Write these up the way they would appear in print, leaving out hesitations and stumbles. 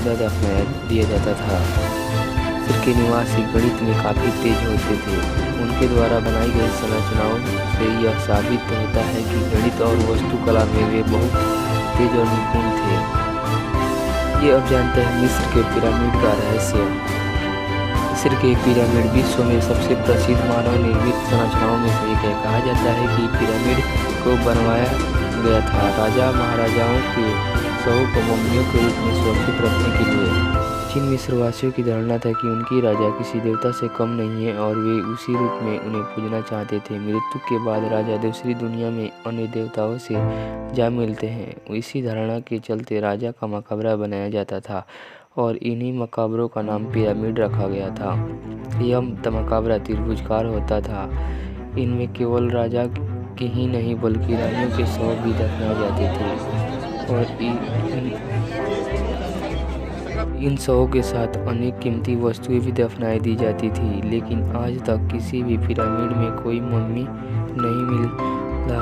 जिंदा दफना दिया जाता था। मिस्र के निवासी गणित में काफ़ी तेज होते थे। उनके द्वारा बनाई गई संरचनाओं से यह साबित होता है कि गणित और वास्तुकला में वे बहुत तेज और निपुण थे। ये अब जानते हैं मिस्र के पिरामिड का रहस्य। मिस्र के पिरामिड विश्व में सबसे प्रसिद्ध मानव निर्मित संरचनाओं में से एक है। कहा जाता है कि पिरामिड को बनवाया गया था राजा महाराजाओं के शवों को मम्मियों के रूप में सुरक्षित रखने के लिए। जिन मिस्रवासियों की धारणा था कि उनकी राजा किसी देवता से कम नहीं है और वे उसी रूप में उन्हें पूजना चाहते थे। मृत्यु के बाद राजा दूसरी दुनिया में अन्य देवताओं से जा मिलते हैं। इसी धारणा के चलते राजा का मकबरा बनाया जाता था और इन्हीं मकबरों का नाम पिरामिड रखा गया था। यह मकबरा त्रिभुजाकार होता था। इनमें केवल राजा के ही नहीं बल्कि रानियों के शव भी दफनाए जाते थे और इन शवों के साथ अनेक कीमती वस्तुएं भी दफनाई दी जाती थी। लेकिन आज तक किसी भी पिरामिड में कोई मम्मी नहीं मिला।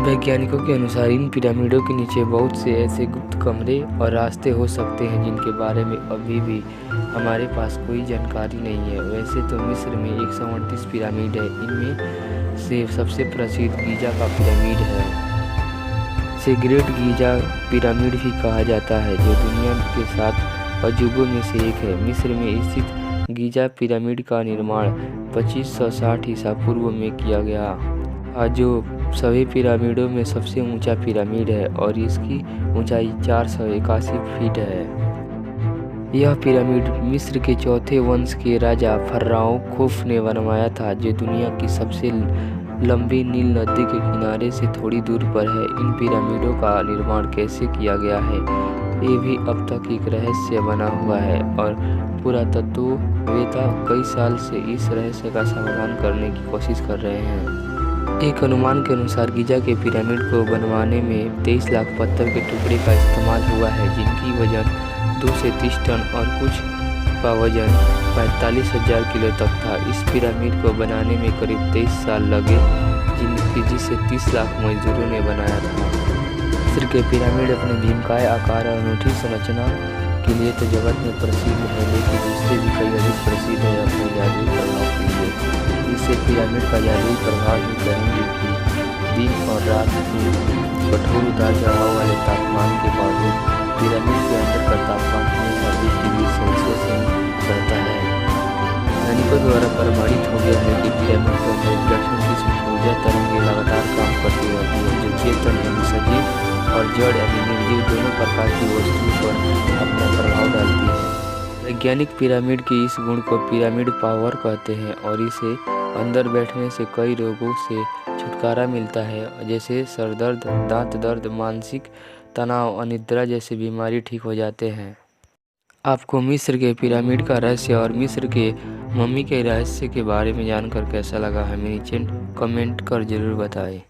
वैज्ञानिकों के अनुसार इन पिरामिडों के नीचे बहुत से ऐसे गुप्त कमरे और रास्ते हो सकते हैं जिनके बारे में अभी भी हमारे पास कोई जानकारी नहीं है। वैसे तो मिस्र में 138 पिरामिड है। इनमें से सबसे प्रसिद्ध गीजा का पिरामिड है। इसे ग्रेट गीजा पिरामिड भी कहा जाता है, जो दुनिया के 7 अजूबों में से एक है। मिस्र में स्थित गीजा पिरामिड का निर्माण 2560 ईसा पूर्व में किया गया, जो सभी पिरामिडों में सबसे ऊंचा पिरामिड है और इसकी ऊंचाई 481 फीट है। यह पिरामिड मिस्र के चौथे वंश के राजा फर्राओ खुफ ने बनवाया था, जो दुनिया की सबसे लंबी नील नदी के किनारे से थोड़ी दूर पर है। इन पिरामिडों का निर्माण कैसे किया गया है, ये भी अब तक एक रहस्य बना हुआ है और पुरातत्ववेत्ता कई साल से इस रहस्य का समाधान करने की कोशिश कर रहे हैं। एक अनुमान के अनुसार गीजा के पिरामिड को बनवाने में 23 लाख पत्थर के टुकड़े का इस्तेमाल हुआ है, जिनकी वजन 2 से 30 टन और कुछ का वजन 45,000 किलो तक था। इस पिरामिड को बनाने में करीब 23 साल लगे, जिसे 30 लाख मजदूरों ने बनाया था। मिस्र के पिरामिड अपने भीमकाय आकार और अनूठी संरचना के लिए तो जगत में प्रसिद्ध है, लेकिन इससे भी कई अधिक प्रसिद्ध है अपने जादुई प्रभाव के लिए। इससे पिरामिड का जादुई प्रभाव भी कहेंगे कि दिन और रात के कठोर उतार चढ़ाव वाले तापमान के बावजूद पिरामिड के अंदर का तापमान हमेशा 20 डिग्री सेल्सियस रहता है। वैज्ञानिकों द्वारा प्रमाणित हो गया है कि पिरामिड के अंदर 1,00,000 किस्म की ऊर्जा तरंगें लगातार काम करती रहती है, जो चेतन यानी सजीव और जड़ यानी निर्जीव दोनों प्रकार की वस्तुओं पर अपना प्रभाव डालती है। वैज्ञानिक पिरामिड के इस गुण को पिरामिड पावर कहते हैं और इसे अंदर बैठने से कई रोगों से छुटकारा मिलता है, जैसे सर दर्द, दांत दर्द, मानसिक तनाव, अनिद्रा जैसे बीमारी ठीक हो जाते हैं। आपको मिस्र के पिरामिड का रहस्य और मिस्र के मम्मी के रहस्य के बारे में जानकर कैसा लगा हमें नीचे कमेंट कर जरूर बताएं।